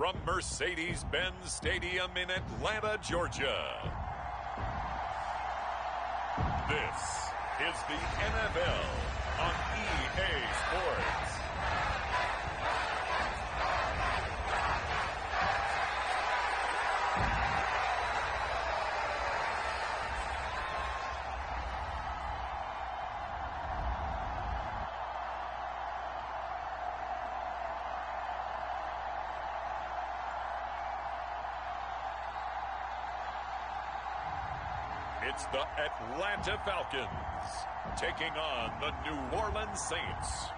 from Mercedes-Benz Stadium in Atlanta, Georgia. This is the NFL on EA Sports. It's the Atlanta Falcons taking on the New Orleans Saints.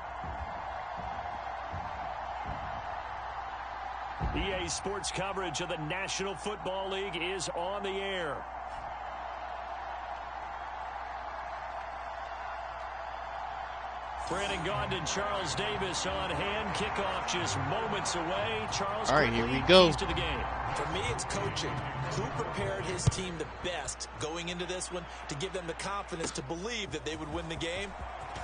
EA Sports coverage of the National Football League is on the air. Brandon Gaudin and Charles Davis on hand. Kickoff just moments away. Charles, all right, here we go. To the game. For me, it's coaching. Who prepared his team the best going into this one to give them the confidence to believe that they would win the game?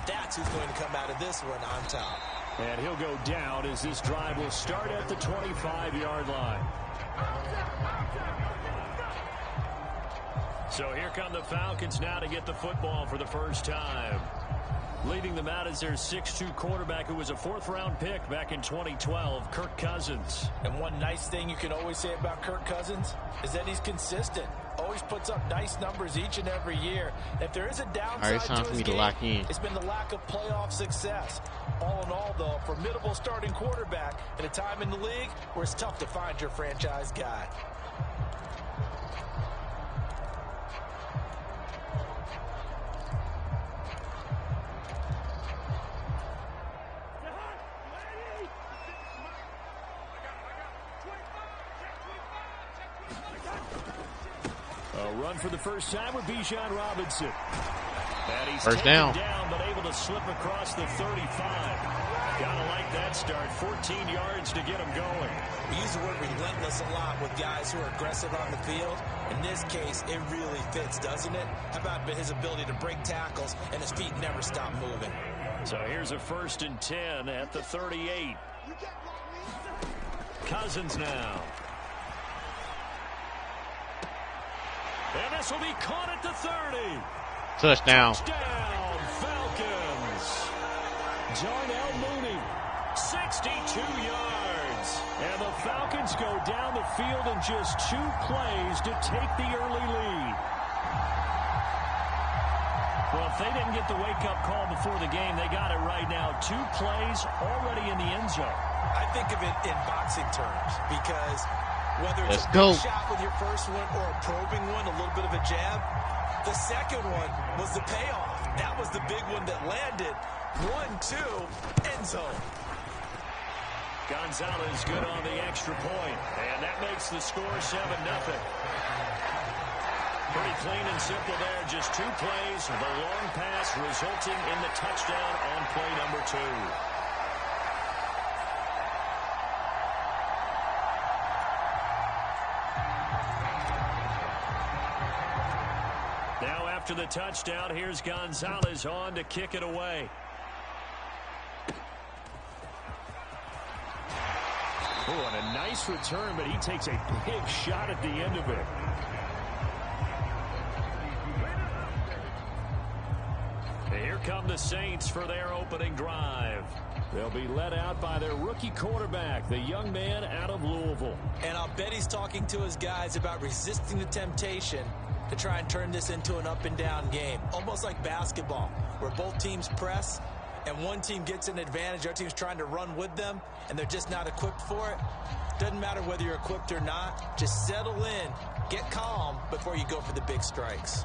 That's who's going to come out of this one on top. And he'll go down as this drive will start at the 25-yard line. So here come the Falcons now to get the football for the first time. Leading them out is their 6'2 quarterback who was a fourth-round pick back in 2012, Kirk Cousins. And one nice thing you can always say about Kirk Cousins is that he's consistent. Always puts up nice numbers each and every year. If there is a downside to his game, lock in. It's been the lack of playoff success. All in all, though, a formidable starting quarterback at a time in the league where it's tough to find your franchise guy. Run for the first time with Bijan Robinson. And he's first down, but able to slip across the 35. Gotta like that start. 14 yards to get him going. We use the word relentless a lot with guys who are aggressive on the field. In this case, it really fits, doesn't it? How about his ability to break tackles and his feet never stop moving? So here's a 1st and 10 at the 38. Cousins now. And this will be caught at the 30. Touchdown. Touchdown, Falcons. Darnell Mooney, 62 yards. And the Falcons go down the field in just 2 plays to take the early lead. Well, if they didn't get the wake-up call before the game, they got it right now. 2 plays already in the end zone. I think of it in boxing terms because whether it's a big shot with your first one or a probing one, a little bit of a jab, the second one was the payoff. That was the big one that landed. 1-2, end zone. Gonzalez good on the extra point, and that makes the score 7-0. Pretty clean and simple there. Just 2 plays. The long pass resulting in the touchdown on play number 2. Now after the touchdown, here's Gonzalez on to kick it away. Oh, and a nice return, but he takes a big shot at the end of it. And here come the Saints for their opening drive. They'll be led out by their rookie quarterback, the young man out of Louisville. And I'll bet he's talking to his guys about resisting the temptation to try and turn this into an up-and-down game. Almost like basketball, where both teams press, and one team gets an advantage, the other team's trying to run with them, and they're just not equipped for it. Doesn't matter whether you're equipped or not. Just settle in, get calm before you go for the big strikes.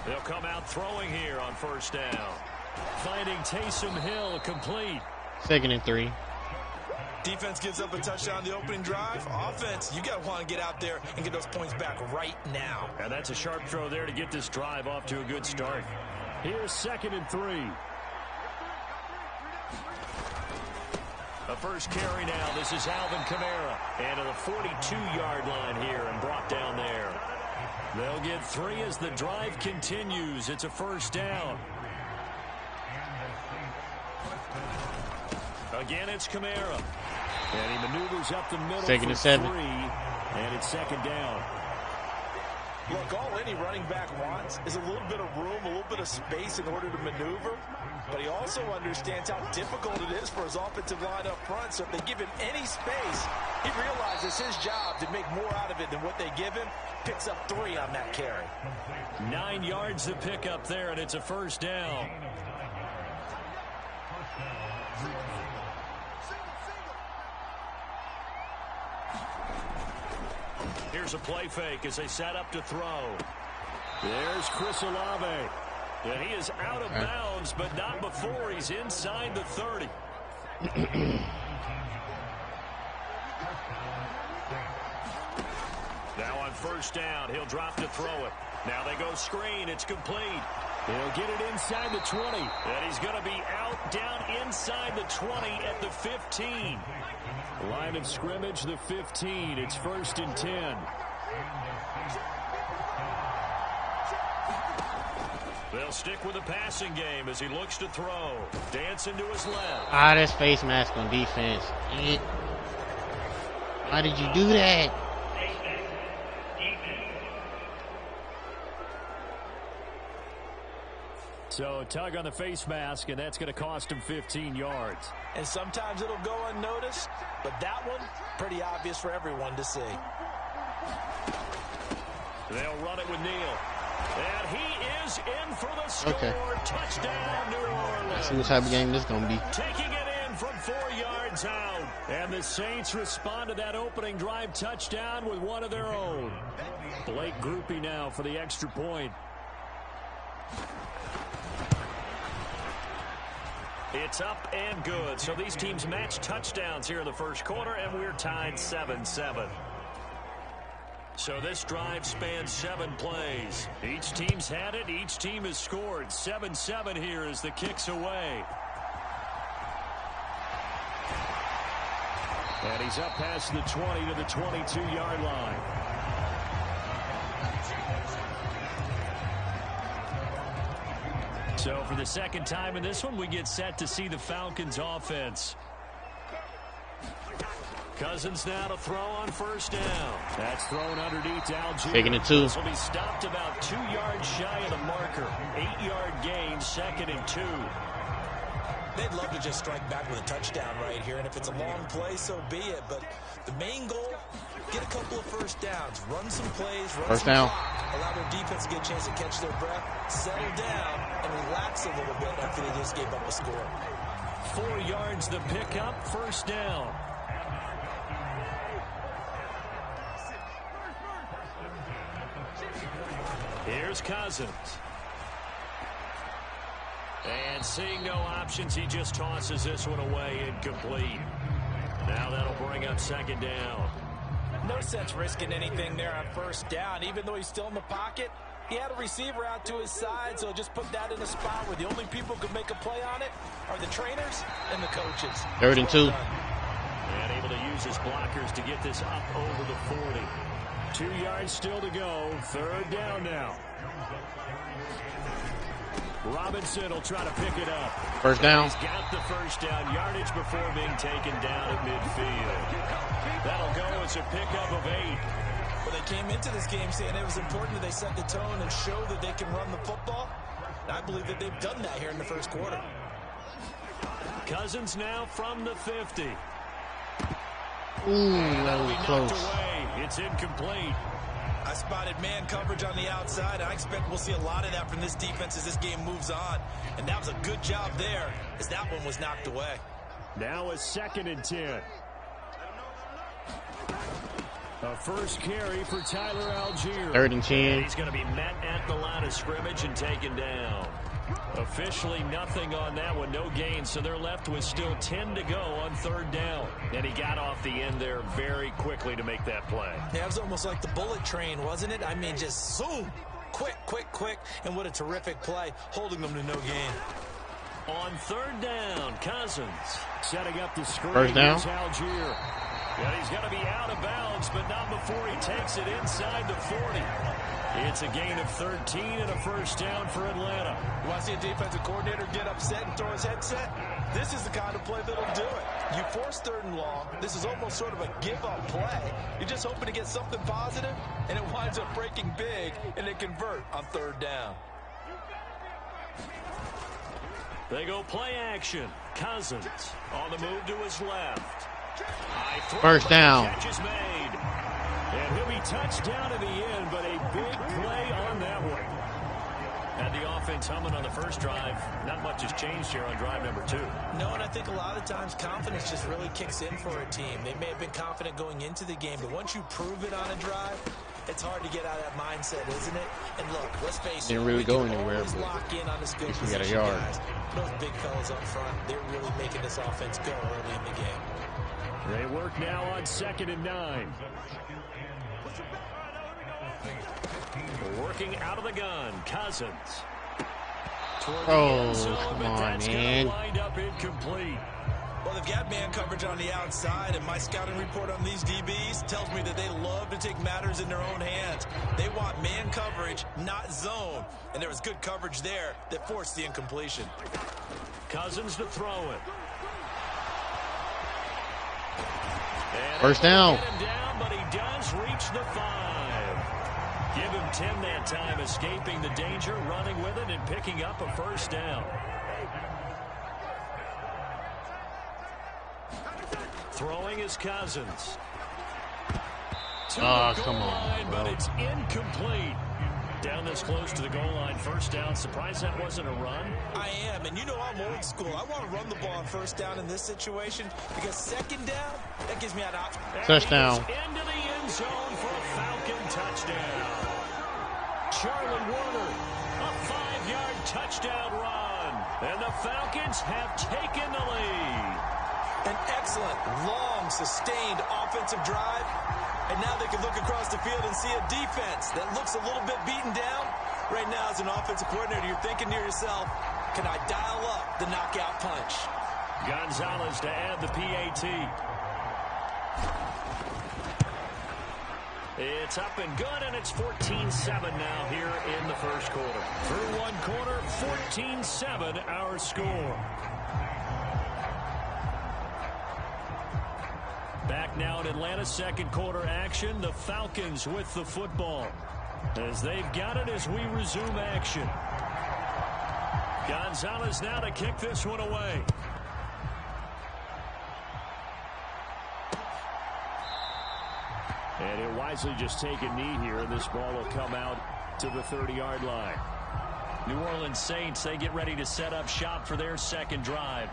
They'll come out throwing here on first down. Finding Taysom Hill complete. 2nd and 3. Defense gives up a touchdown on the opening drive. Offense, you got to want to get out there and get those points back right now. And that's a sharp throw there to get this drive off to a good start. Here's 2nd and 3. A first carry now. This is Alvin Kamara. And to the 42-yard line here and brought down there. They'll get 3 as the drive continues. It's a first down. Again, it's Kamara. And he maneuvers up the middle. 2nd and 7. 3, and it's 2nd down. Look, all any running back wants is a little bit of room, a little bit of space in order to maneuver. But he also understands how difficult it is for his offensive line up front. So if they give him any space, he realizes his job to make more out of it than what they give him. Picks up 3 on that carry. 9 yards to pick up there, and it's a first down. Here's a play fake as they set up to throw. There's Chris Olave. And he is out of bounds, but not before he's inside the 30. Now on first down, he'll drop to throw it. Now they go screen. It's complete. He'll get it inside the 20. And he's going to be out down inside the 20 at the 15. Line of scrimmage, the 15. It's 1st and 10. They'll stick with the passing game as he looks to throw. Dancing to his left. Ah, that's face mask on defense. Why did you do that? So a tug on the face mask, and that's going to cost him 15 yards. And sometimes it'll go unnoticed, but that one, pretty obvious for everyone to see. They'll run it with Neal. And he is in for the score. Okay. Touchdown, New Orleans. Let's see what type of game this is going to be. Taking it in from 4 yards out. And the Saints respond to that opening drive touchdown with one of their own. Blake Groupie now for the extra point. It's up and good. So these teams match touchdowns here in the first quarter, and we're tied 7-7. So this drive spans 7 plays. Each team's had it. Each team has scored. 7-7 here as the kick's away. And he's up past the 20 to the 22-yard line. So for the second time in this one, we get set to see the Falcons offense. Cousins now to throw on first down. That's thrown underneath to Algier. Taking it 2. This will be stopped about 2 yards shy of the marker. 8-yard gain, 2nd and 2. They'd love to just strike back with a touchdown right here, and if it's a long play, so be it. But the main goal, get a couple of first downs, run some plays, run First some down. clock, allow their defense to get a chance to catch their breath, settle down, and relax a little bit after they just gave up a score. 4 yards the pickup, first down. Here's Cousins. And seeing no options, he just tosses this one away incomplete. Now that'll bring up 2nd down. No sense risking anything there on first down. Even though he's still in the pocket, he had a receiver out to his side, so just put that in a spot where the only people who can make a play on it are the trainers and the coaches. 3rd and 2. And able to use his blockers to get this up over the 40. 2 yards still to go. 3rd down now. Robinson will try to pick it up. First down. He's got the first down yardage before being taken down at midfield. That'll go as a pickup of 8. Well, they came into this game saying it was important that they set the tone and show that they can run the football. And I believe that they've done that here in the first quarter. Cousins now from the 50. Ooh, that was close. Away. It's incomplete. I spotted man coverage on the outside. I expect we'll see a lot of that from this defense as this game moves on. And that was a good job there as that one was knocked away. Now a 2nd and 10. A first carry for Tyler Algier. 3rd and 10. He's going to be met at the line of scrimmage and taken down. Officially nothing on that one, no gain, so they're left with still 10 to go on 3rd down. And he got off the end there very quickly to make that play. Yeah, it was almost like the bullet train, wasn't it? I mean, just zoom, quick, and what a terrific play, holding them to no gain. On 3rd down, Cousins setting up the screen. First down. Here's Algier. And he's going to be out of bounds, but not before he takes it inside the 40. It's a gain of 13 and a first down for Atlanta. You want to see a defensive coordinator get upset and throw his headset? This is the kind of play that'll do it. You force 3rd and long. This is almost sort of a give-up play. You're just hoping to get something positive, and it winds up breaking big, and they convert on 3rd down. They go play action. Cousins on the move to his left. First down. Catch is made. And he'll be touched down in the end, but a big play on that one. Had the offense humming on the first drive. Not much has changed here on drive number 2. No, and I think a lot of times confidence just really kicks in for a team. They may have been confident going into the game, but once you prove it on a drive, it's hard to get out of that mindset, isn't it? And look, let's face it. Didn't really go anywhere, but lock in on this good we got a yard. Guys. Those big fellas up front, they're really making this offense go early in the game. They work now on 2nd and 9. Working out of the gun, Cousins. Oh, come on, man. Wind up incomplete. Well, they've got man coverage on the outside, and my scouting report on these DBs tells me that they love to take matters in their own hands. They want man coverage, not zone. And there was good coverage there that forced the incompletion. Cousins to throw it. And first down. Get him down, but he does reach the 5. Give him 10 that time, escaping the danger, running with it, and picking up a first down. Throwing is Cousins. Oh, come on, but it's incomplete. Down this close to the goal line, first down. Surprised that wasn't a run? I am, and you know I'm old school. I want to run the ball on first down in this situation because 2nd down, that gives me an option. Touchdown. Into the end zone for a Falcon touchdown. Charlie Warner, a 5-yard touchdown run. And the Falcons have taken the lead. An excellent, long, sustained offensive drive. And now they can look across the field and see a defense that looks a little bit beaten down. Right now, as an offensive coordinator, you're thinking to yourself, can I dial up the knockout punch? Gonzalez to add the PAT. It's up and good, and it's 14-7 now here in the first quarter. Through one quarter, 14-7 our score. Back now in Atlanta, second quarter action. The Falcons with the football as they've got it as we resume action. Gonzalez now to kick this one away. And he'll wisely just take a knee here, and this ball will come out to the 30-yard line. New Orleans Saints, they get ready to set up shop for their second drive.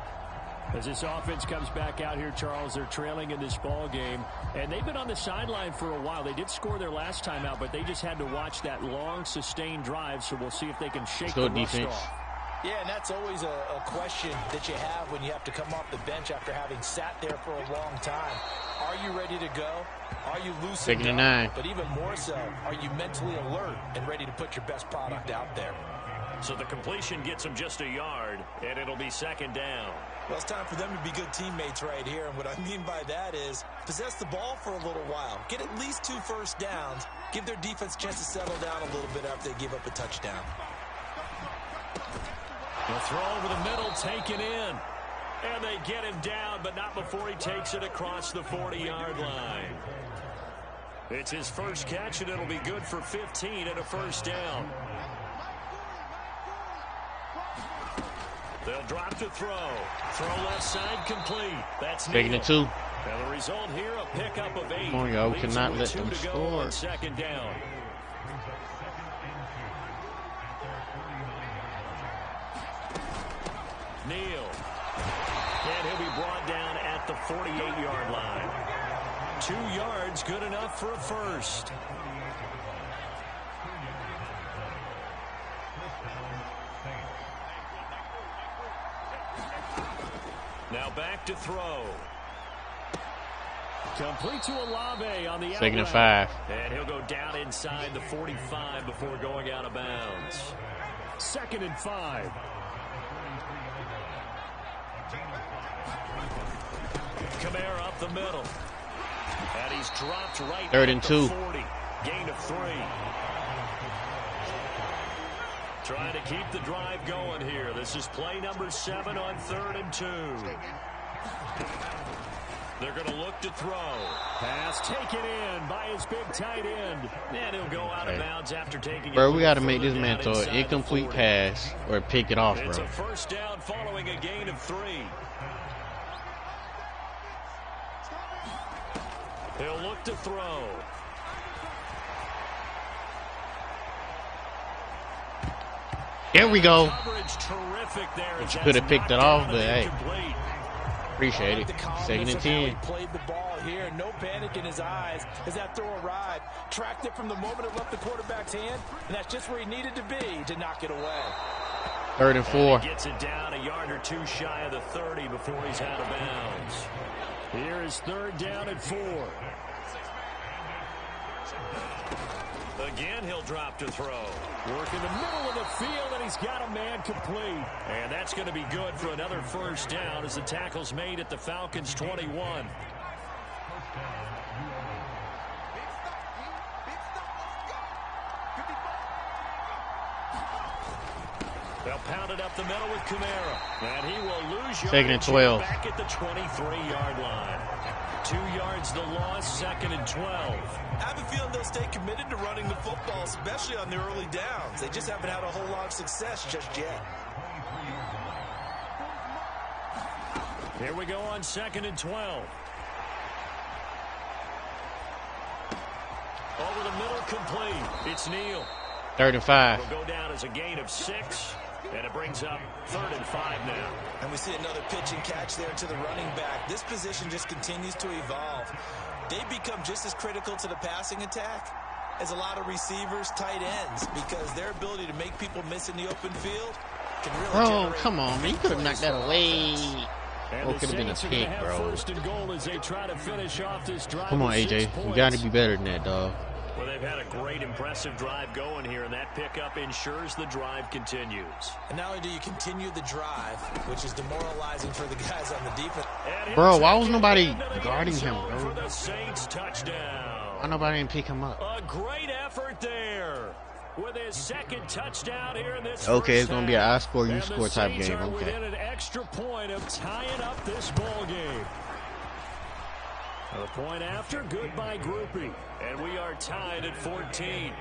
As this offense comes back out here, Charles, they're trailing in this ball game, and they've been on the sideline for a while. They did score their last time out, but they just had to watch that long, sustained drive, so we'll see if they can shake the rust off. Yeah, and that's always a question that you have when you have to come off the bench after having sat there for a long time. Are you ready to go? Are you loosened up? 9. But even more so, are you mentally alert and ready to put your best product out there? So the completion gets them just a yard, and it'll be second down. Well, it's time for them to be good teammates right here. And what I mean by that is possess the ball for a little while. Get at least 2 first downs. Give their defense a chance to settle down a little bit after they give up a touchdown. The throw over the middle taken in. And they get him down, but not before he takes it across the 40-yard line. It's his first catch, and it'll be good for 15 and a first down. They'll drop to throw. Throw left side complete. That's taking it 2. And the result here, a pickup of 8. Come on, y'all. Cannot let them score. On second down. Neal. And he'll be brought down at the 48-yard line. 2 yards, good enough for a first. Now back to throw. Complete to Olave on the second and 5. And he'll go down inside the 45 before going out of bounds. 2nd and 5. Kamara up the middle. And he's dropped right 3rd and 2. 40. Gain of 3. Trying to keep the drive going here. This is play number 7 on 3rd and 2. They're going to look to throw. Pass taken in by his big tight end. And he'll go out of bounds after taking it. Bro, we got to make this man throw an incomplete pass or pick it off, bro. It's a first down following a gain of 3. He'll look to throw. There we go. Coverage terrific there. Could have picked it off, but hey. Appreciate it. 2nd and 10. Played the ball here. No panic in his eyes as that throw arrived. Tracked it from the moment it left the quarterback's hand, and that's just where he needed to be to knock it away. 3rd and 4. He gets it down a yard or 2 shy of the 30 before he's out of bounds. Here is 3rd down and 4. Again, he'll drop to throw. Work in the middle of the field, and he's got a man complete. And that's going to be good for another first down as the tackle's made at the Falcons' 21. They'll pound it up the middle with Kamara. And he will lose 2nd and 12. Back at the 23-yard line. 2 yards the loss, 2nd and 12. I have a feeling they'll stay committed to running the football, especially on the early downs. They just haven't had a whole lot of success just yet. Here we go on 2nd and 12. Over the middle, complete. It's Neal. 3rd and 5. It'll go down as a gain of 6, and it brings up 3rd and 5 now. And we see another pitch and catch there to the running back. This position just continues to evolve. They become just as critical to the passing attack as a lot of receivers, tight ends, because their ability to make people miss in the open field can really Oh, come on, man. You could have knocked that away. Or it could have been a pick, bro. First and goal as they try to finish off this drive. Come on, AJ. You got to be better than that, dog. Well, they've had a great, impressive drive going here, and that pickup ensures the drive continues. And not only do you continue the drive, which is demoralizing for the guys on the defense. Bro, why was nobody guarding him, bro? For the Saints touchdown. Why nobody didn't pick him up? A great effort there. With his 2nd touchdown here in this Okay, it's first going to be an half. I score, you And score the type Saints game. are Okay. within an extra point of tying up this ball game. A point after, good by Groupie. And we are tied at 14.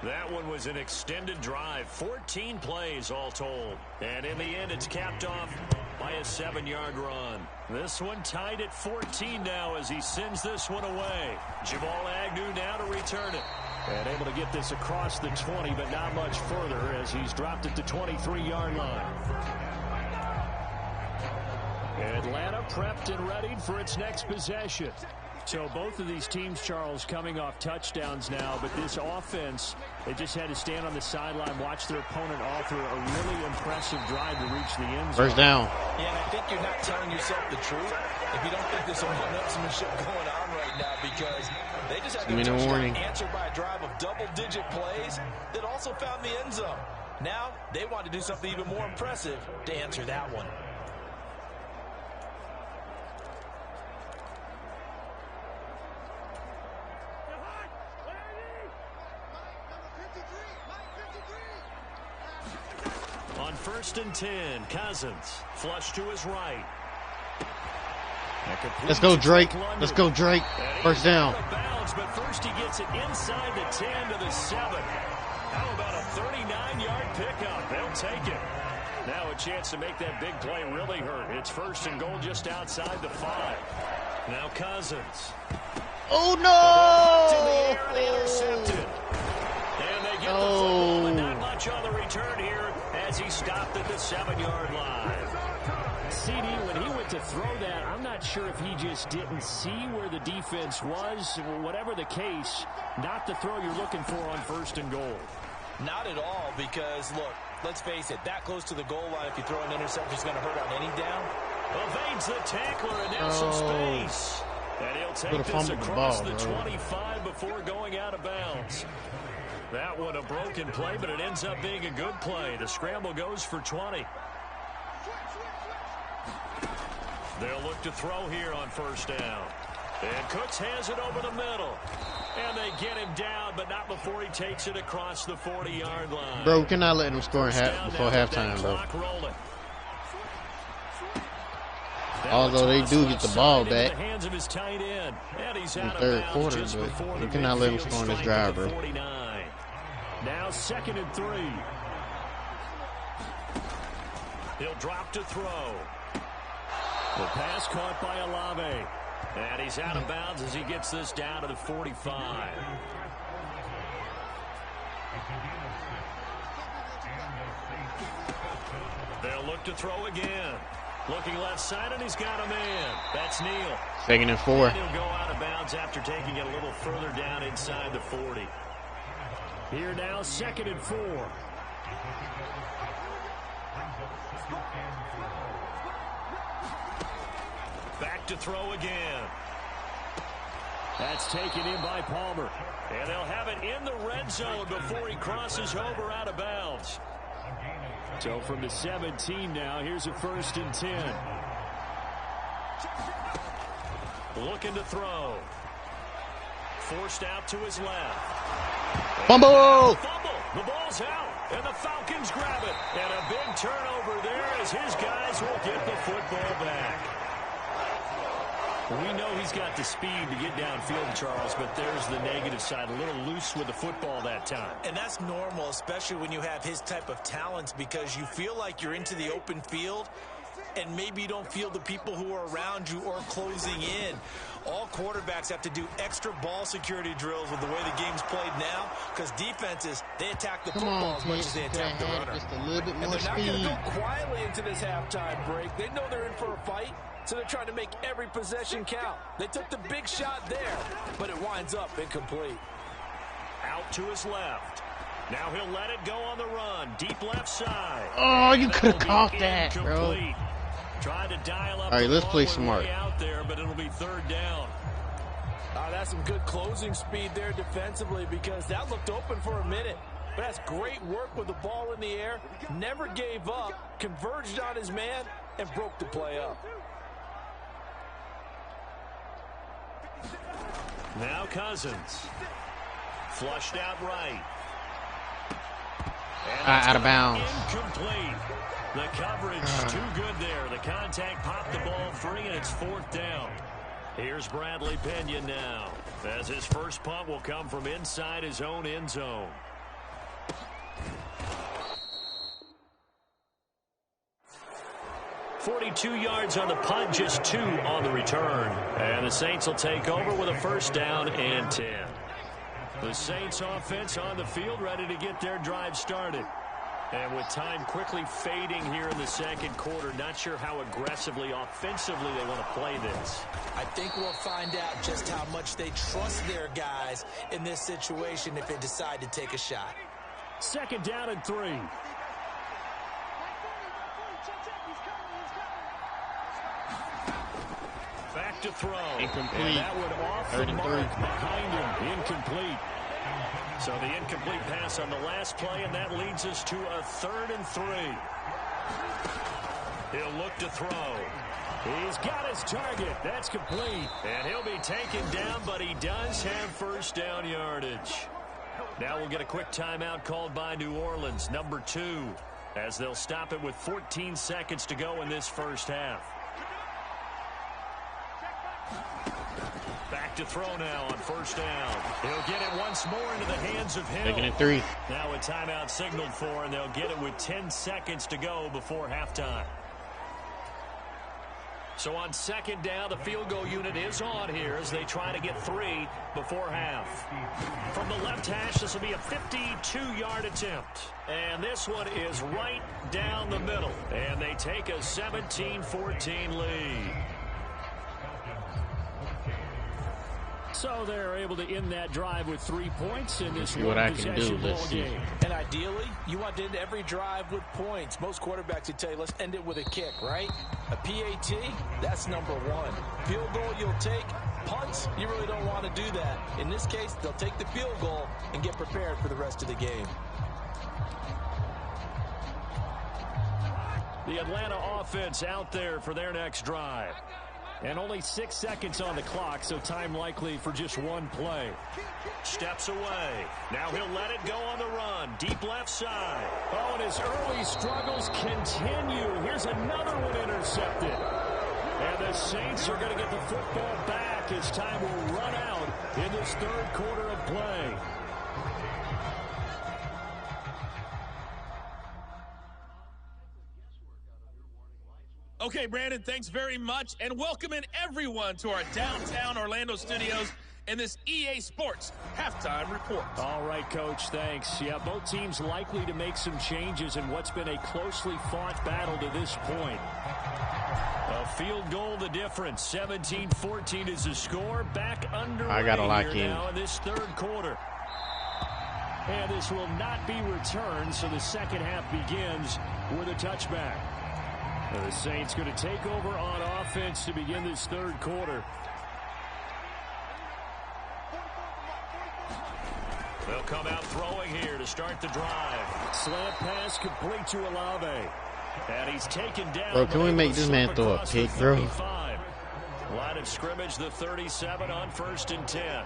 That one was an extended drive. 14 plays all told. And in the end, it's capped off by a 7-yard run. This one tied at 14 now as he sends this one away. Jamal Agnew now to return it. And able to get this across the 20, but not much further as he's dropped at the 23-yard line. Atlanta prepped and readied for its next possession. So both of these teams, Charles, coming off touchdowns now, but this offense, they just had to stand on the sideline, watch their opponent offer a really impressive drive to reach the end zone. First down. Yeah, and I think you're not telling yourself the truth if you don't think there's some one-upsmanship going on right now, because they just had their touchdown answered by a drive of double-digit plays that also found the end zone. Now they want to do something even more impressive to answer that one. On 1st and 10, Cousins flush to his right. Let's go, Drake. Let's go, Drake. First down. Bounds, but first he gets it inside the 10 to the 7. How about a 39-yard pickup? They'll take it. Now a chance to make that big play really hurt. It's 1st and goal just outside the 5. Now Cousins. Oh, no! Intercepted. And they get the football, but not much on the return here as he stopped at the 7-yard line. CD, when he went to throw that, I'm not sure if he just didn't see where the defense was. Whatever the case, not the throw you're looking for on 1st and goal. Not at all, because, look, let's face it, that close to the goal line, if you throw an interception, it's going to hurt on any down. Evades the tackler, and now some space. And he'll take this across the 25 before going out of bounds. That one a broken play, but it ends up being a good play. The scramble goes for 20. They'll look to throw here on 1st down. And Cooks has it over the middle. And they get him down, but not before he takes it across the 40-yard line. Bro, we cannot let them score before halftime, bro. Although they do get the ball back in the third quarter, but we cannot let them score on this drive, bro. Now 2nd and 3. He'll drop to throw. The pass caught by Olave. And he's out of bounds as he gets this down to the 45. They'll look to throw again. Looking left side, and he's got a man. That's Neal. 2nd and 4. And he'll go out of bounds after taking it a little further down inside the 40. Here now, 2nd and 4. Back to throw again. That's taken in by Palmer. And they'll have it in the red zone before he crosses over out of bounds. So from the 17 now, here's a 1st and 10. Looking to throw. Forced out to his left. Fumble! The ball's out, and the Falcons grab it. And a big turnover there as his guys will get the football back. We know he's got the speed to get downfield, Charles, but there's the negative side. A little loose with the football that time. And that's normal, especially when you have his type of talents, because you feel like you're into the open field, and maybe you don't feel the people who are around you or closing in. All quarterbacks have to do extra ball security drills with the way the game's played now, because defenses, they attack the football as much as they attack the runner. Just a little bit more and they're not going to speed. go quietly into this halftime break. They know they're in for a fight, so they're trying to make every possession count. They took the big shot there, but it winds up incomplete. Out to his left. Now he'll let it go on the run. Deep left side. Oh, you could have caught that, bro. Tried to dial up. All right, let's play smart. Out there, but it'll be 3rd down. That's some good closing speed there defensively, because that looked open for a minute. But that's great work with the ball in the air. Never gave up. Converged on his man and broke the play up. Now Cousins. Flushed out right. Out of bounds. Incomplete. The coverage too good there. The contact popped the ball free, and it's 4th down. Here's Bradley Pena now, as his first punt will come from inside his own end zone. .42 yards on the punt, just 2 on the return. And the Saints will take over with a 1st down and 10. The Saints offense on the field, ready to get their drive started. And with time quickly fading here in the 2nd quarter, not sure how aggressively, offensively they want to play this. I think we'll find out just how much they trust their guys in this situation if they decide to take a shot. 2nd down and 3. Back to throw. Incomplete. And that would off the mark behind him. Incomplete. So the incomplete pass on the last play, and that leads us to a 3rd and 3. He'll look to throw. He's got his target. That's complete. And he'll be taken down, but he does have 1st down yardage. Now we'll get a quick timeout called by New Orleans, number 2, as they'll stop it with 14 seconds to go in this 1st half. Back to throw now on 1st down. He'll get it once more into the hands of Hill. 2nd and 3. Now a timeout signaled for, and they'll get it with 10 seconds to go before halftime. So on 2nd down, the field goal unit is on here as they try to get 3 before half. From the left hash, this will be a 52-yard attempt. And this one is right down the middle. And they take a 17-14 lead. So they're able to end that drive with 3 points in this one-possession ball game. And ideally, you want to end every drive with points. Most quarterbacks would tell you, let's end it with a kick, right? A PAT, that's number 1. Field goal you'll take. Punts, you really don't want to do that. In this case, they'll take the field goal and get prepared for the rest of the game. The Atlanta offense out there for their next drive. And only 6 seconds on the clock, so time likely for just one play. Steps away. Now he'll let it go on the run. Deep left side. Oh, and his early struggles continue. Here's another one intercepted. And the Saints are going to get the football back as time will run out in this third quarter of play. Okay, Brandon, thanks very much, and welcome in everyone to our downtown Orlando studios in this EA Sports Halftime Report. All right, Coach, thanks. Yeah, both teams likely to make some changes in what's been a closely fought battle to this point. A field goal the difference. 17-14 is the score. Back underway I gotta lock in now in this third quarter. And this will not be returned, so the second half begins with a touchback. The Saints going to take over on offense to begin this third quarter. They'll come out throwing here to start the drive. Slant pass complete to Olave. And he's taken down. Bro, can we make this man throw a pick, bro? Line of scrimmage, the 37 on 1st and 10.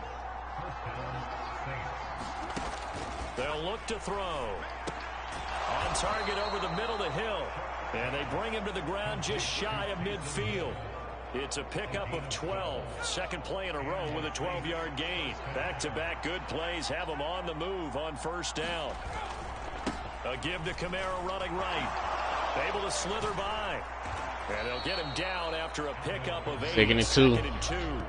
They'll look to throw. On target over the middle to Hill. And they bring him to the ground just shy of midfield. It's a pickup of 12. Second play in a row with a 12-yard gain. Back-to-back good plays have them on the move on 1st down. A give to Kamara running right. Able to slither by. And they'll get him down after a pickup of 8. Second and 2.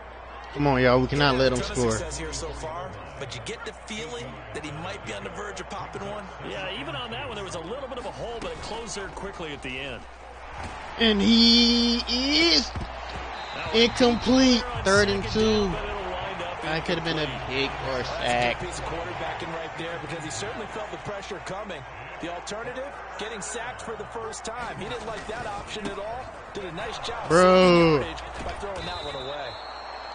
Come on, y'all. We cannot let him score. Here so far, but you get the feeling that he might be on the verge of popping one. Yeah, even on that one, there was a little bit of a hole, but it closed there quickly at the end. And he is incomplete. 3rd and 2. That could have been a pick or a sack. Piece of quarterbacking right there because he certainly felt the pressure coming. The alternative, getting sacked for the first time. He didn't like that option at all. Did a nice job by throwing that one away.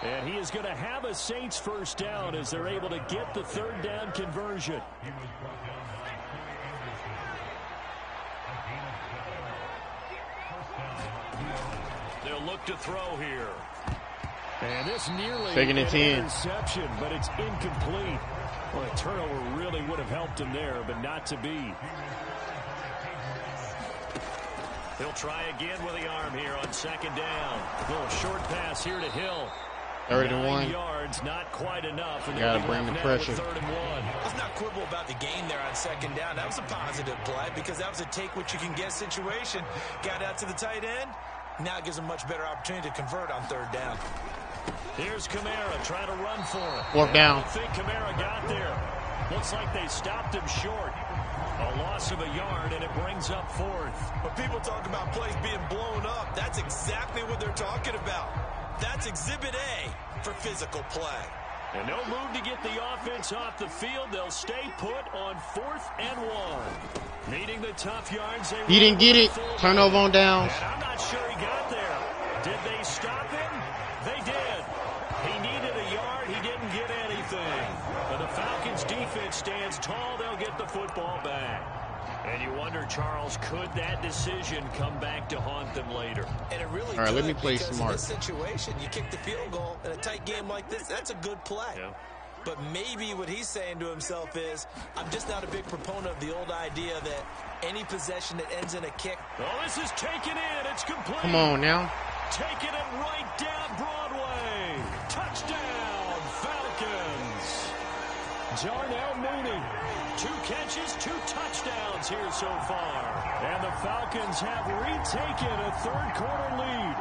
And he is going to have a Saints first down as they're able to get the 3rd down conversion. They'll look to throw here. And this nearly Second and 10. Interception, but it's incomplete. Well, a turnover really would have helped him there, but not to be. He'll try again with the arm here on 2nd down. A little short pass here to Hill. 3rd and 1. 9 yards, not quite enough. Gotta bring the pressure. 3rd and 1. Let's not quibble about the gain there on 2nd down. That was a positive play because that was a take-what-you-can-get situation. Got out to the tight end. Now it gives him much better opportunity to convert on 3rd down. Here's Kamara trying to run for it. 4th down. I think Kamara got there. Looks like they stopped him short. A loss of a yard, and it brings up 4th. When people talk about plays being blown up, that's exactly what they're talking about. That's Exhibit A for physical play. And no move to get the offense off the field. They'll stay put on 4th and 1. Needing the tough yards. He didn't get it. Turnover on downs. And I'm not sure he got there. Did they stop him? They did. He needed a yard. He didn't get anything. But the Falcons defense stands tall. They'll get the football back. And you wonder, Charles, could that decision come back to haunt them later? And it really All right, let me play because smart. In this situation, you kick the field goal in a tight game like this, that's a good play. Yeah. But maybe what he's saying to himself is, I'm just not a big proponent of the old idea that any possession that ends in a kick. Oh, this is taken in. It's complete. Come on now. Taking it right down Broadway. Touchdown, Falcons. Darnell Mooney. 2 catches, 2 touchdowns here so far. And the Falcons have retaken a 3rd quarter lead.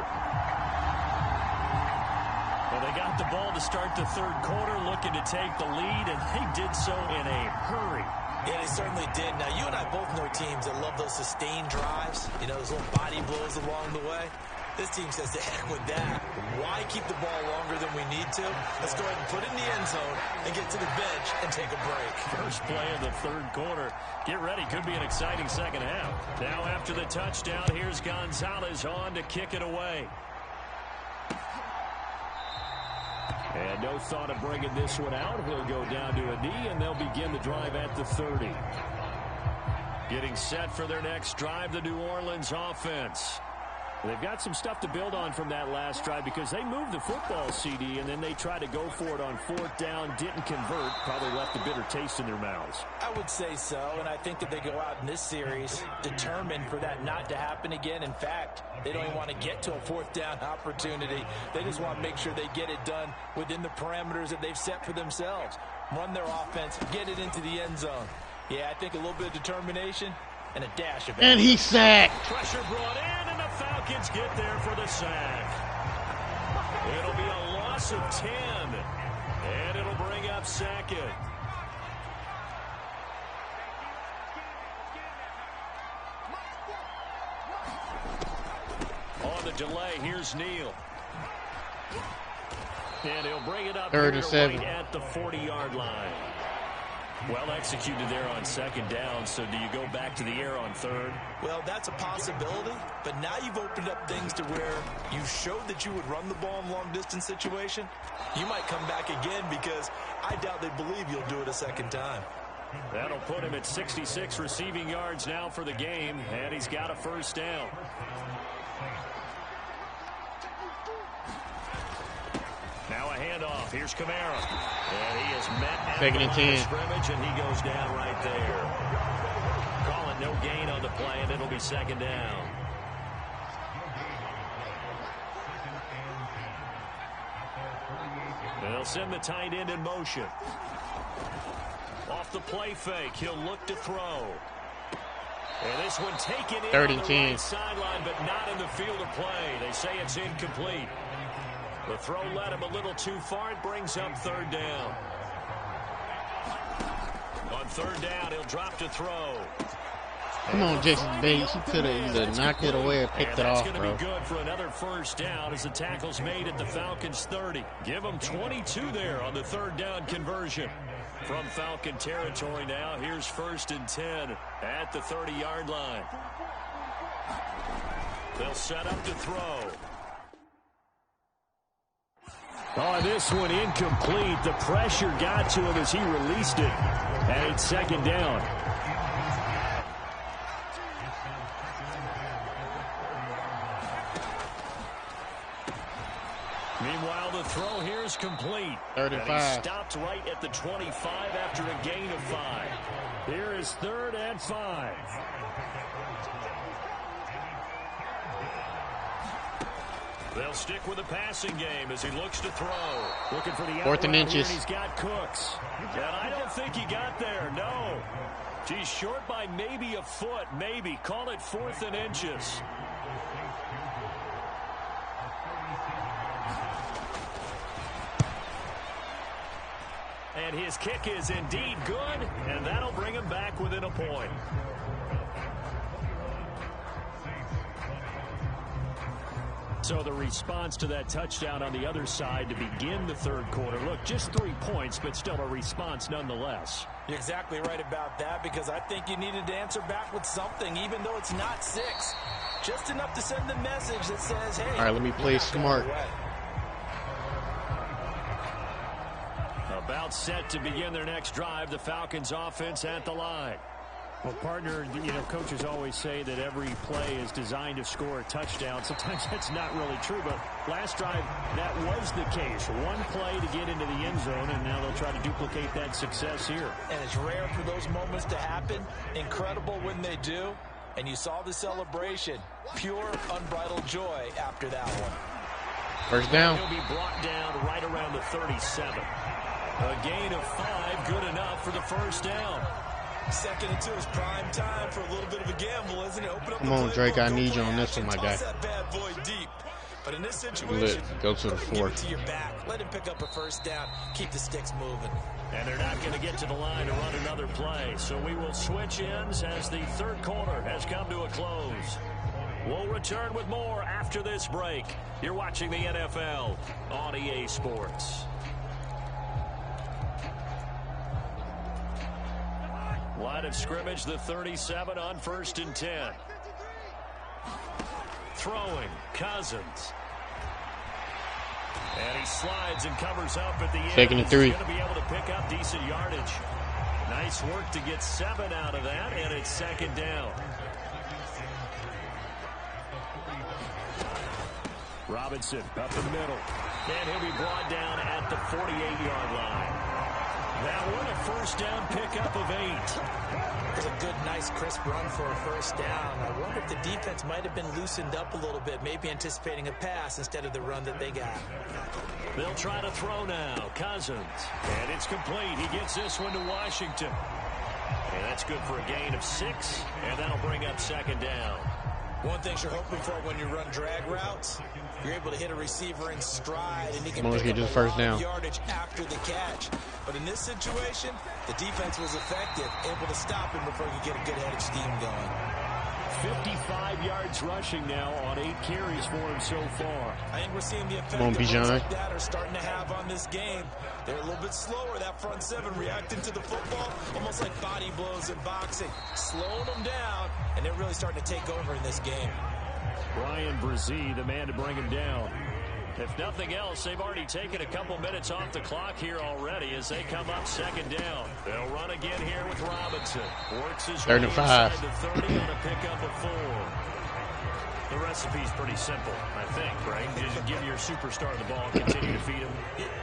Well, they got the ball to start the 3rd quarter, looking to take the lead, and they did so in a hurry. Yeah, they certainly did. Now, you and I both know teams that love those sustained drives. You know, those little body blows along the way. This team says, to heck with that. Why keep the ball longer than we need to? Let's go ahead and put it in the end zone and get to the bench and take a break. First play of the 3rd quarter. Get ready. Could be an exciting second half. Now after the touchdown, here's Gonzalez on to kick it away. And no thought of bringing this one out. He'll go down to a knee, and they'll begin the drive at the 30. Getting set for their next drive, the New Orleans offense. They've got some stuff to build on from that last drive because they moved the football, CD, and then they tried to go for it on 4th down, didn't convert, probably left a bitter taste in their mouths. I would say so, and I think that they go out in this series determined for that not to happen again. In fact, they don't even want to get to a 4th down opportunity. They just want to make sure they get it done within the parameters that they've set for themselves. Run their offense, get it into the end zone. Yeah, I think a little bit of determination and a dash of it. And he sacked. Pressure brought in, and the Falcons get there for the sack. It'll be a loss of 10, and it'll bring up 2nd. On the delay, here's Neal. And he'll bring it up 3rd and 7 right at the 40-yard line. Well executed there on 2nd down, so do you go back to the air on 3rd? Well, that's a possibility, but now you've opened up things to where you showed that you would run the ball in long-distance situation. You might come back again because I doubt they believe you'll do it a 2nd time. That'll put him at 66 receiving yards now for the game, and he's got a 1st down. Now a handoff. Here's Kamara. And he is met at the scrimmage, and he goes down right there. Call it no gain on the play, and it'll be 2nd down. They'll send the tight end in motion. Off the play fake, he'll look to throw. And this one taken in on the right sideline, but not in the field of play. They say it's incomplete. The throw led him a little too far. It brings up 3rd down. On 3rd down, he'll drop to throw. Come on, Jason Bates. He could have either knocked it away or picked it off, bro. That's going to be good for another 1st down as the tackle's made at the Falcons' 30. Give them 22 there on the 3rd down conversion. From Falcon territory now, here's 1st and 10 at the 30-yard line. They'll set up to throw. Oh, this one incomplete. The pressure got to him as he released it. And it's 2nd down. Meanwhile, the throw here is complete. 35. And he stopped right at the 25 after a gain of 5. Here is 3rd and 5. They'll stick with the passing game as he looks to throw. Looking for the 4th and inches. He's got Cooks. And I don't think he got there, no. He's short by maybe a foot, maybe. Call it 4th and inches. And his kick is indeed good, and that'll bring him back within a point. So the response to that touchdown on the other side to begin the 3rd quarter. Look, just 3 points, but still a response nonetheless. You're exactly right about that because I think you needed to answer back with something, even though it's not 6. Just enough to send the message that says, hey. All right, let me play smart. About set to begin their next drive, the Falcons offense at the line. Well, partner, coaches always say that every play is designed to score a touchdown. Sometimes that's not really true, but last drive, that was the case. One play to get into the end zone, and now they'll try to duplicate that success here. And it's rare for those moments to happen. Incredible when they do. And you saw the celebration. Pure, unbridled joy after that one. 1st down. He'll be brought down right around the 37. A gain of 5, good enough for the 1st down. 2nd and 2 is prime time for a little bit of a gamble, isn't it? Open up Come on, Drake, I need you on this one, my guy. That bad boy deep. But in this situation, go to the 4th. Give it to your back. Let him pick up a 1st down. Keep the sticks moving. And they're not going to get to the line to run another play. So we will switch ends as the 3rd quarter has come to a close. We'll return with more after this break. You're watching the NFL on EA Sports. Line of scrimmage, the 37 on 1st and 10. Throwing, Cousins. And he slides and covers up at the end. 2nd and 3. He's going to be able to pick up decent yardage. Nice work to get 7 out of that, and it's 2nd down. Robinson up the middle. And he'll be brought down at the 48-yard line. That one a first down pickup of 8. It's a good, nice, crisp run for a first down. I wonder if the defense might have been loosened up a little bit, maybe anticipating a pass instead of the run that they got. They'll try to throw now. Cousins. And it's complete. He gets this one to Washington. And that's good for a gain of 6. And that'll bring up second down. One thing you're hoping for when you run drag routes, you're able to hit a receiver in stride, and he can pick up a lot of yardage after the catch. But in this situation, the defense was effective, able to stop him before he could get a good headed scheme going. 55 yards rushing now on 8 carries for him so far. I think we're seeing the effect like that are starting to have on this game. They're a little bit slower, that front 7, reacting to the football, almost like body blows in boxing, slowing them down, and they're really starting to take over in this game. Ryan Brzee, the man to bring him down. If nothing else, they've already taken a couple minutes off the clock here already as they come up second down. They'll run again here with Robinson. Works his way inside the 30 on a pickup of 4. The recipe's pretty simple, I think, right? Just give your superstar the ball and continue to feed him.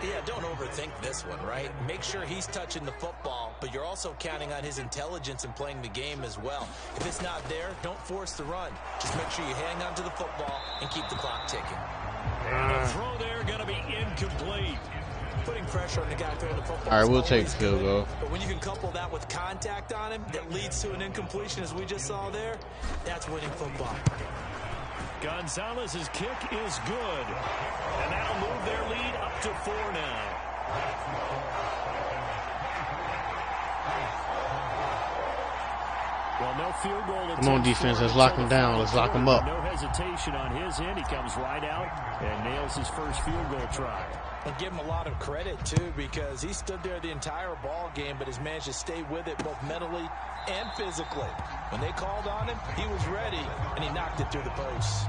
Yeah, don't overthink this one, right? Make sure he's touching the football, but you're also counting on his intelligence in playing the game as well. If it's not there, don't force the run. Just make sure you hang on to the football and keep the clock ticking. And the throw there going to be incomplete. Putting pressure on the guy throwing the football. All right, we'll take the field goal. But when you can couple that with contact on him that leads to an incompletion, as we just saw there, that's winning football. Gonzalez's kick is good. And that'll move their lead up to 4 now. Well, no field goal. Come on, defense. Let's lock him down. Let's lock him up. No hesitation on his end. He comes right out and nails his first field goal try. And give him a lot of credit, too, because he stood there the entire ball game, but has managed to stay with it both mentally and physically. When they called on him, he was ready, and he knocked it through the posts.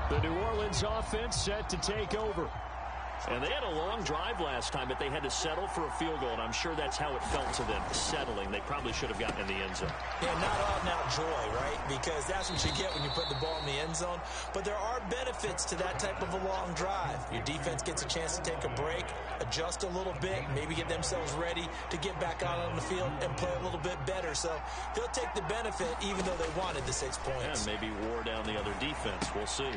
The New Orleans offense set to take over. And they had a long drive last time, but they had to settle for a field goal, and I'm sure that's how it felt to them, settling. They probably should have gotten in the end zone. Yeah, not out-and-out joy, right? Because that's what you get when you put the ball in the end zone. But there are benefits to that type of a long drive. Your defense gets a chance to take a break, adjust a little bit, maybe get themselves ready to get back out on the field and play a little bit better. So they'll take the benefit even though they wanted the 6 points. And maybe wore down the other defense. We'll see.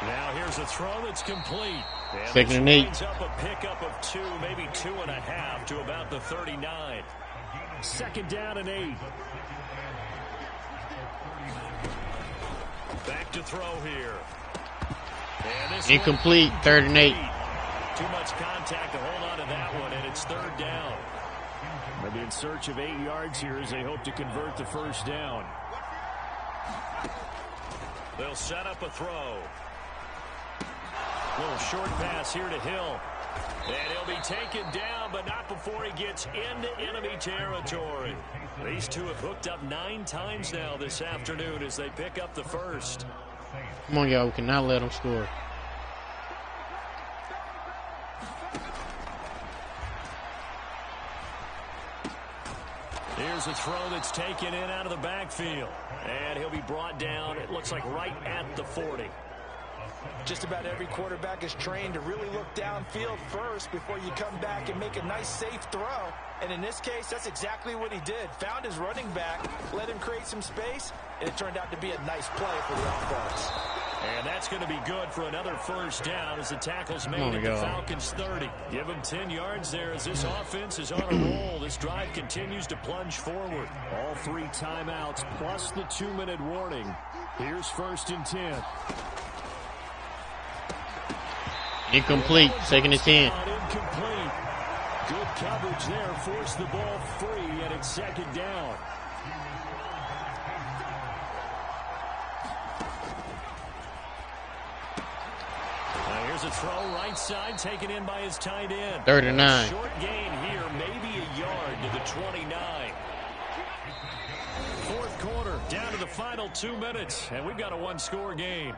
Now here's a throw that's complete. And 2nd and 8. Up a pickup of 2, maybe 2.5 to about the 39. 2nd down and 8. Back to throw here. And this incomplete. 3rd and 8. Too much contact to hold on to that one, and it's 3rd down. Maybe in search of 8 yards here as they hope to convert the first down. They'll set up a throw. Little short pass here to Hill. And he'll be taken down, but not before he gets into enemy territory. These two have hooked up 9 times now this afternoon as they pick up the first. Come on, y'all. We cannot let them score. Here's a throw that's taken in out of the backfield. And he'll be brought down, it looks like right at the 40. Just about every quarterback is trained to really look downfield first before you come back and make a nice, safe throw. And in this case, that's exactly what he did. Found his running back, let him create some space, and it turned out to be a nice play for the offense. And that's going to be good for another first down as the tackle's made at the Falcons 30. Give them 10 yards there as this offense is on a roll. This drive continues to plunge forward. All 3 timeouts plus the 2-minute warning. Here's 1st and 10. Incomplete. 2nd and 10. Incomplete. Good coverage there. Forced the ball free, and it's 2nd down. Here's a throw right side taken in by his tight end. 3rd and 9. Short gain here, maybe a yard to the 29. 4th quarter, down to the final 2 minutes, and we've got a 1-score game.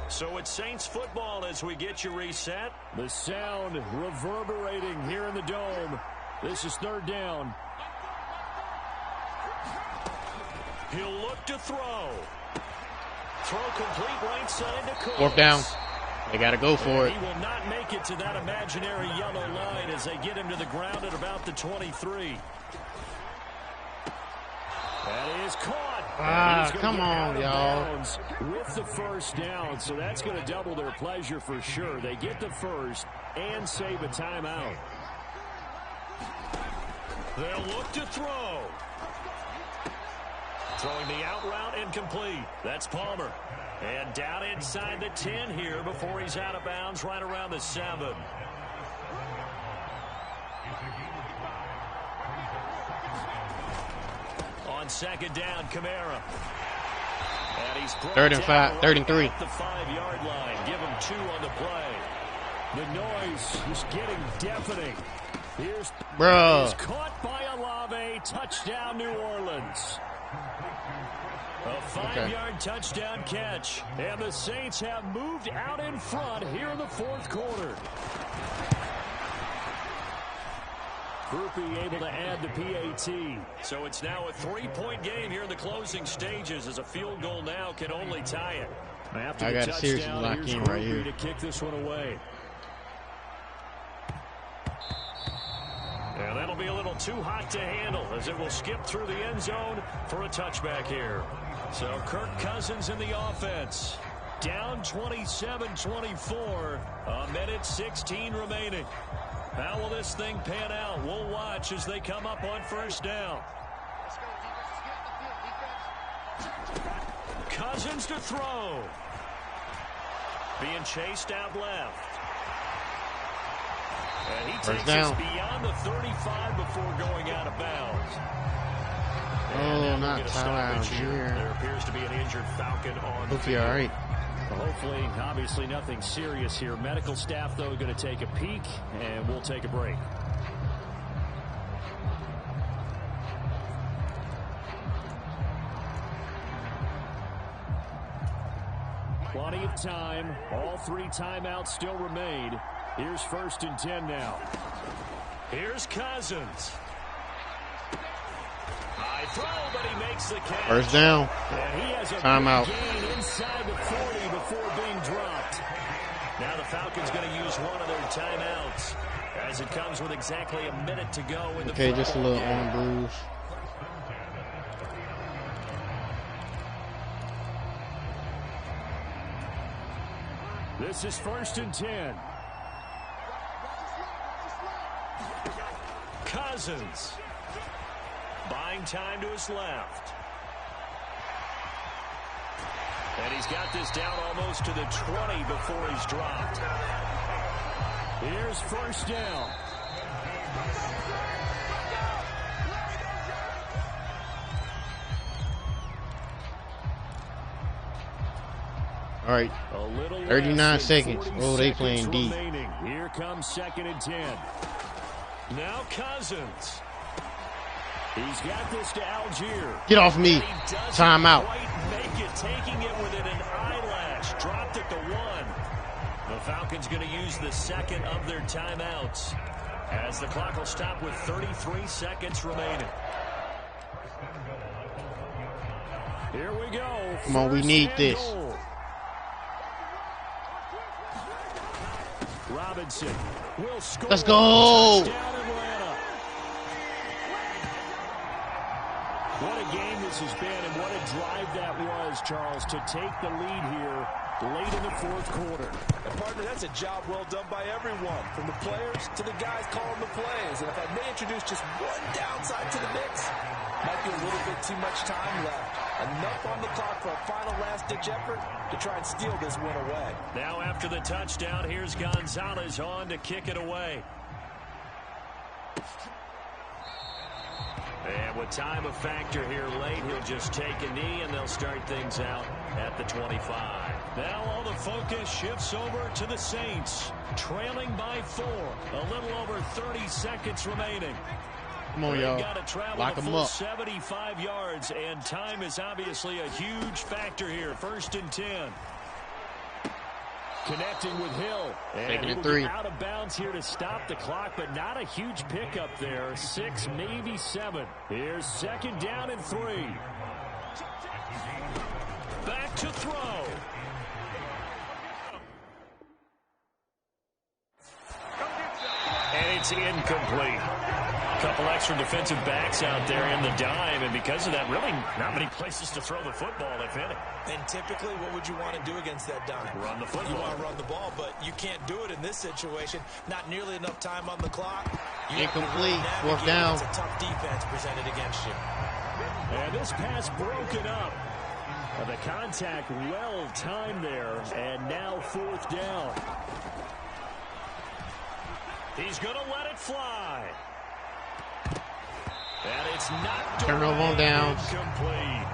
So it's Saints football as we get you reset. The sound reverberating here in the dome. This is 3rd down. He'll look to throw. throw complete right side to Cooks. Fourth down. They got to go for it. He will not make it to that imaginary yellow line as they get him to the ground at about the 23. That is caught. Come on, y'all. With the first down, so that's going to double their pleasure for sure. They get the first and save a timeout. They'll look to throw. Throwing the out route incomplete. That's Palmer. And down inside the 10 here before he's out of bounds right around the 7. On second down, Kamara. And he's 3rd and 5, 3rd and 3. At the 5-yard line. Give him 2 on the play. The noise is getting deafening. Here's caught by Olave. Touchdown, New Orleans. A 5-yard touchdown catch. And the Saints have moved out in front here in the 4th quarter. Groupie able to add the PAT. So it's now a 3-point game here in the closing stages as a field goal now can only tie it. After I got to seriously lock in right here. To kick this one away. And that'll be a little too hot to handle as it will skip through the end zone for a touchback here. So Kirk Cousins in the offense. Down 27-24. A minute 16 remaining. How will this thing pan out? We'll watch as they come up on first down. Cousins to throw. Being chased out left. And he takes us beyond the 35 before going out of bounds. Oh, not Tyler Algier. There appears to be an injured Falcon on the field. All right. Well, hopefully, obviously nothing serious here. Medical staff, though, going to take a peek, and we'll take a break. Plenty of time. All 3 timeouts still remain. Here's 1st and 10 now. Here's Cousins. High throw, but he makes the catch. First down. And he has a timeout. Gain inside the 40 before being dropped. Now the Falcons going to use one of their timeouts as it comes with exactly a minute to go in the Okay, just a little arm bruise. This is 1st and 10. Cousins. Buying time to his left. And he's got this down almost to the 20 before he's dropped. Here's 1st down. All right, 39 seconds. Oh, they playing deep. Here comes 2nd and 10. Now Cousins. He's got this to Algier. Get off me. Timeout. Make it, taking it within an eyelash. Dropped at the 1. The Falcons going to use the 2nd of their timeouts as the clock will stop with 33 seconds remaining. Here we go. Come on, we need this. Goal. Robinson will score. Let's go. What a game this has been, and what a drive that was, Charles, to take the lead here late in the 4th quarter. And partner, that's a job well done by everyone, from the players to the guys calling the plays. And if I may introduce just one downside to the mix, might be a little bit too much time left. Enough on the clock for a final last-ditch effort to try and steal this win away. Now after the touchdown, here's Gonzalez on to kick it away. And with time a factor here late, he'll just take a knee and they'll start things out at the 25. Now all the focus shifts over to the Saints, trailing by 4. A little over 30 seconds remaining. Come on, y'all. Lock them up. 75 yards, and time is obviously a huge factor here. 1st and 10. Connecting with Hill. And he will 3. get out of bounds here to stop the clock, but not a huge pickup there. 6, maybe 7. Here's 2nd down and 3. back to throw. And it's incomplete. A couple extra defensive backs out there in the dime, and because of that, really not many places to throw the football, if any. And typically, what would you want to do against that dime? Run the football. You want to run the ball, but you can't do it in this situation. Not nearly enough time on the clock. Incomplete. Fourth down. It's a tough defense presented against you. And this pass broken up. The contact well timed there, and now fourth down. He's going to let it fly. And it's not turnover on downs. Incomplete.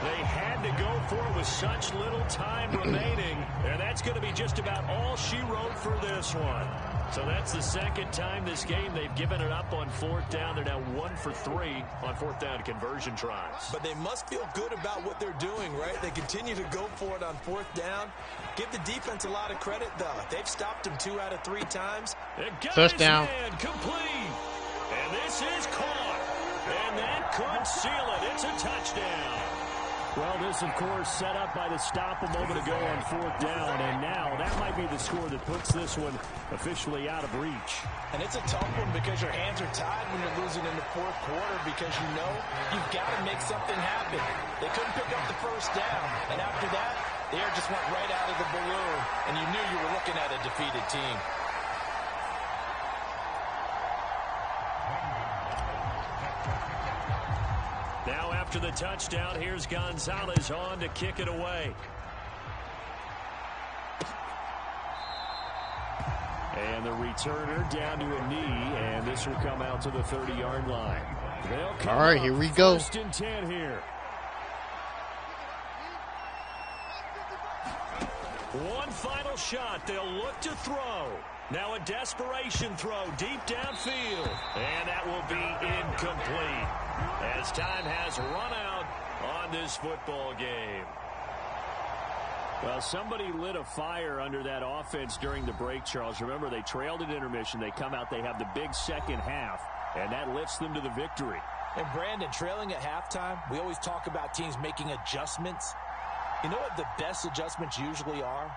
They had to go for it with such little time remaining, and that's going to be just about all she wrote for this one. So that's the second time this game they've given it up on fourth down. They're now 1 for 3 on fourth down conversion tries. But they must feel good about what they're doing, right? They continue to go for it on fourth down. Give the defense a lot of credit, though. They've stopped him 2 out of 3 times. Touchdown. Complete. And this is caught. And that could seal it. It's a touchdown. Well, this, of course, set up by the stop a moment ago on fourth down, and now that might be the score that puts this one officially out of reach. And it's a tough one because your hands are tied when you're losing in the fourth quarter because you know you've got to make something happen. They couldn't pick up the first down, and after that, the air just went right out of the balloon, and you knew you were looking at a defeated team. Now after the touchdown, here's Gonzalez on to kick it away. And the returner down to a knee, and this will come out to the 30-yard line. All right, here we go. First and 10 here. One final shot. They'll look to throw. Now a desperation throw deep downfield. And that will be incomplete as time has run out on this football game. Well, somebody lit a fire under that offense during the break, Charles. Remember, they trailed at intermission. They come out, they have the big second half, and that lifts them to the victory. And Brandon, trailing at halftime, we always talk about teams making adjustments. You know what the best adjustments usually are?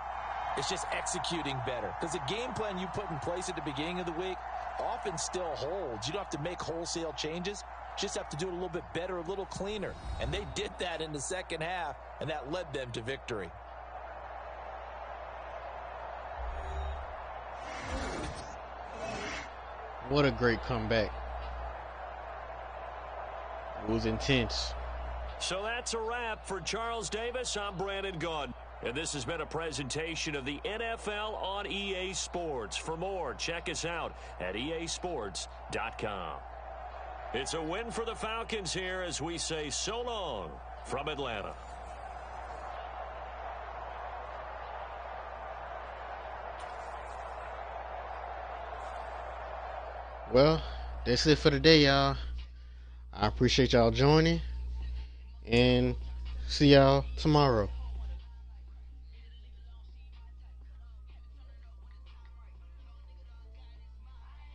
It's just executing better. Because the game plan you put in place at the beginning of the week often still holds. You don't have to make wholesale changes. Just have to do it a little bit better, a little cleaner. And they did that in the second half, and that led them to victory. What a great comeback. It was intense. So that's a wrap for Charles Davis. I'm Brandon Gaudin. And this has been a presentation of the NFL on EA Sports. For more, check us out at easports.com. It's a win for the Falcons here as we say so long from Atlanta. Well, that's it for today, y'all. I appreciate y'all joining, and see y'all tomorrow.